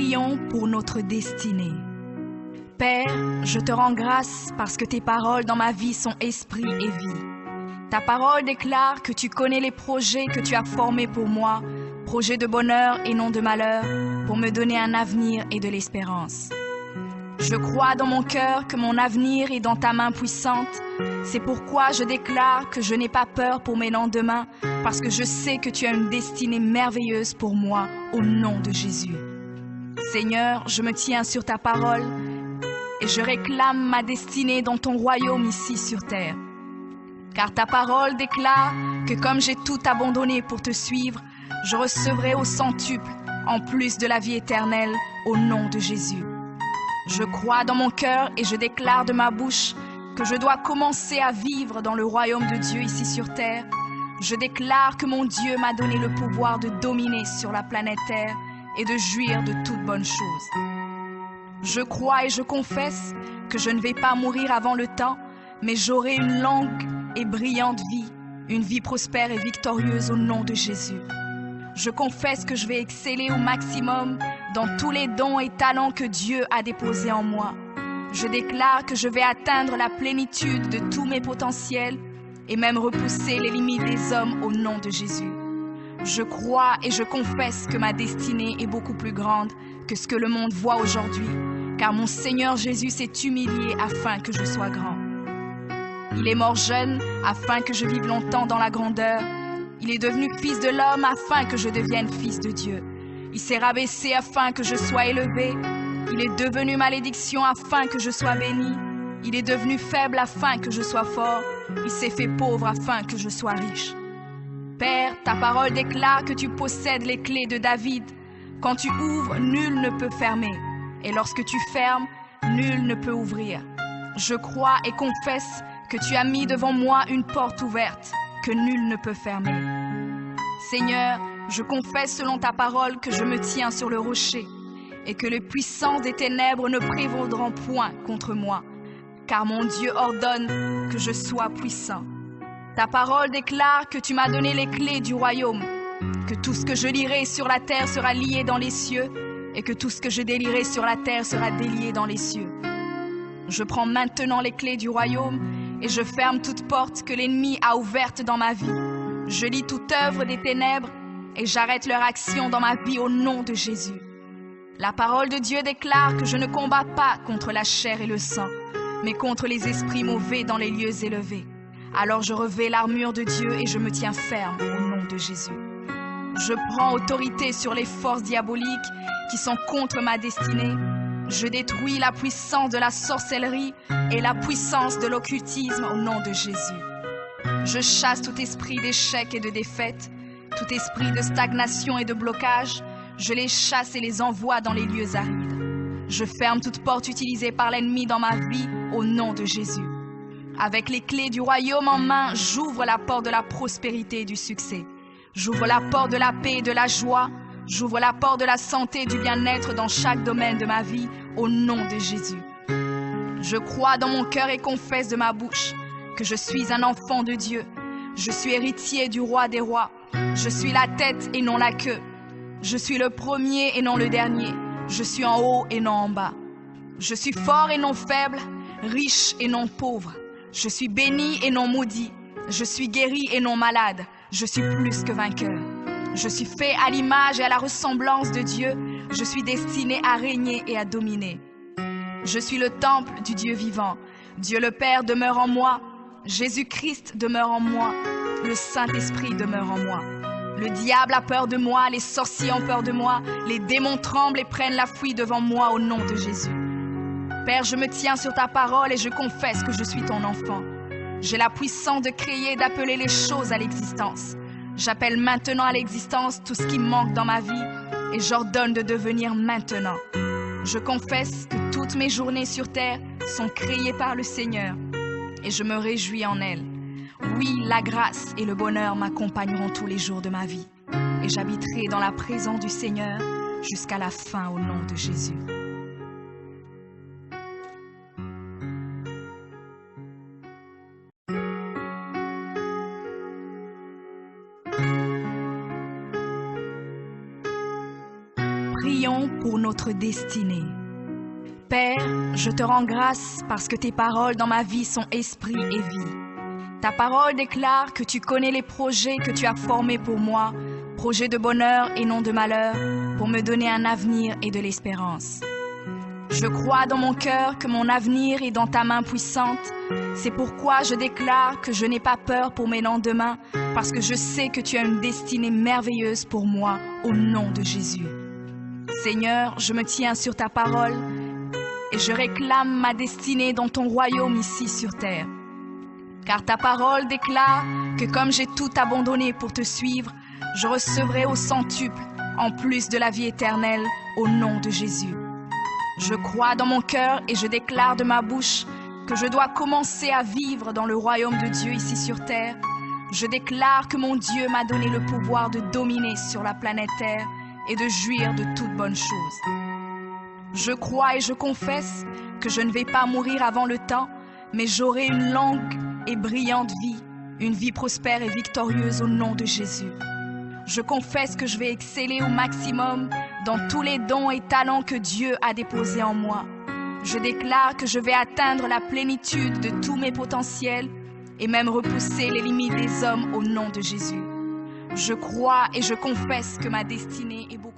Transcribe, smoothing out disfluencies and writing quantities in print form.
prions pour notre destinée. Père, je te rends grâce parce que tes paroles dans ma vie sont esprit et vie. Ta parole déclare que tu connais les projets que tu as formés pour moi, projets de bonheur et non de malheur, pour me donner un avenir et de l'espérance. Je crois dans mon cœur que mon avenir est dans ta main puissante. C'est pourquoi je déclare que je n'ai pas peur pour mes lendemains, parce que je sais que tu as une destinée merveilleuse pour moi, au nom de Jésus. Seigneur, je me tiens sur ta parole et je réclame ma destinée dans ton royaume ici sur terre. Car ta parole déclare que comme j'ai tout abandonné pour te suivre, je recevrai au centuple, en plus de la vie éternelle, au nom de Jésus. Je crois dans mon cœur et je déclare de ma bouche que je dois commencer à vivre dans le royaume de Dieu ici sur terre. Je déclare que mon Dieu m'a donné le pouvoir de dominer sur la planète Terre et de jouir de toutes bonnes choses. Je crois et je confesse que je ne vais pas mourir avant le temps, mais j'aurai une longue et brillante vie, une vie prospère et victorieuse au nom de Jésus. Je confesse que je vais exceller au maximum dans tous les dons et talents que Dieu a déposés en moi. Je déclare que je vais atteindre la plénitude de tous mes potentiels et même repousser les limites des hommes au nom de Jésus. Je crois et je confesse que ma destinée est beaucoup plus grande que ce que le monde voit aujourd'hui, car mon Seigneur Jésus s'est humilié afin que je sois grand. Il est mort jeune afin que je vive longtemps dans la grandeur. Il est devenu fils de l'homme afin que je devienne fils de Dieu. Il s'est rabaissé afin que je sois élevé. Il est devenu malédiction afin que je sois béni. Il est devenu faible afin que je sois fort. Il s'est fait pauvre afin que je sois riche. Père, ta parole déclare que tu possèdes les clés de David. Quand tu ouvres, nul ne peut fermer. Et lorsque tu fermes, nul ne peut ouvrir. Je crois et confesse que tu as mis devant moi une porte ouverte que nul ne peut fermer. Seigneur, je confesse selon ta parole que je me tiens sur le rocher et que les puissances des ténèbres ne prévaudront point contre moi, car mon Dieu ordonne que je sois puissant. Ta parole déclare que tu m'as donné les clés du royaume, que tout ce que je lirai sur la terre sera lié dans les cieux et que tout ce que je délierai sur la terre sera délié dans les cieux. Je prends maintenant les clés du royaume et je ferme toute porte que l'ennemi a ouverte dans ma vie. Je lis toute œuvre des ténèbres et j'arrête leur action dans ma vie au nom de Jésus. La parole de Dieu déclare que je ne combats pas contre la chair et le sang, mais contre les esprits mauvais dans les lieux élevés. Alors je revêts l'armure de Dieu et je me tiens ferme au nom de Jésus. Je prends autorité sur les forces diaboliques qui sont contre ma destinée. Je détruis la puissance de la sorcellerie et la puissance de l'occultisme au nom de Jésus. Je chasse tout esprit d'échec et de défaite, tout esprit de stagnation et de blocage. Je les chasse et les envoie dans les lieux arides. Je ferme toute porte utilisée par l'ennemi dans ma vie au nom de Jésus. Avec les clés du royaume en main, j'ouvre la porte de la prospérité et du succès. J'ouvre la porte de la paix et de la joie. J'ouvre la porte de la santé et du bien-être dans chaque domaine de ma vie, au nom de Jésus. Je crois dans mon cœur et confesse de ma bouche que je suis un enfant de Dieu. Je suis héritier du roi des rois. Je suis la tête et non la queue. Je suis le premier et non le dernier. Je suis en haut et non en bas. Je suis fort et non faible, riche et non pauvre. Je suis béni et non maudit. Je suis guéri et non malade. Je suis plus que vainqueur. Je suis fait à l'image et à la ressemblance de Dieu. Je suis destiné à régner et à dominer. Je suis le temple du Dieu vivant. Dieu le Père demeure en moi. Jésus-Christ demeure en moi. Le Saint-Esprit demeure en moi. Le diable a peur de moi, les sorciers ont peur de moi, les démons tremblent et prennent la fuite devant moi au nom de Jésus. Père, je me tiens sur ta parole et je confesse que je suis ton enfant. J'ai la puissance de créer et d'appeler les choses à l'existence. J'appelle maintenant à l'existence tout ce qui manque dans ma vie et j'ordonne de devenir maintenant. Je confesse que toutes mes journées sur terre sont créées par le Seigneur et je me réjouis en elles. Oui, la grâce et le bonheur m'accompagneront tous les jours de ma vie et j'habiterai dans la présence du Seigneur jusqu'à la fin au nom de Jésus. Prions pour notre destinée. Père, je te rends grâce parce que tes paroles dans ma vie sont esprit et vie. Ta parole déclare que tu connais les projets que tu as formés pour moi, projets de bonheur et non de malheur, pour me donner un avenir et de l'espérance. Je crois dans mon cœur que mon avenir est dans ta main puissante. C'est pourquoi je déclare que je n'ai pas peur pour mes lendemains, parce que je sais que tu as une destinée merveilleuse pour moi, au nom de Jésus. Seigneur, je me tiens sur ta parole et je réclame ma destinée dans ton royaume ici sur terre. Car ta parole déclare que comme j'ai tout abandonné pour te suivre, je recevrai au centuple, en plus de la vie éternelle, au nom de Jésus. Je crois dans mon cœur et je déclare de ma bouche que je dois commencer à vivre dans le royaume de Dieu ici sur terre. Je déclare que mon Dieu m'a donné le pouvoir de dominer sur la planète Terre et de jouir de toutes bonnes choses. Je crois et je confesse que je ne vais pas mourir avant le temps, mais j'aurai une longue et brillante vie, une vie prospère et victorieuse au nom de Jésus. Je confesse que je vais exceller au maximum dans tous les dons et talents que Dieu a déposés en moi. Je déclare que je vais atteindre la plénitude de tous mes potentiels et même repousser les limites des hommes au nom de Jésus. Je crois et je confesse que ma destinée est beaucoup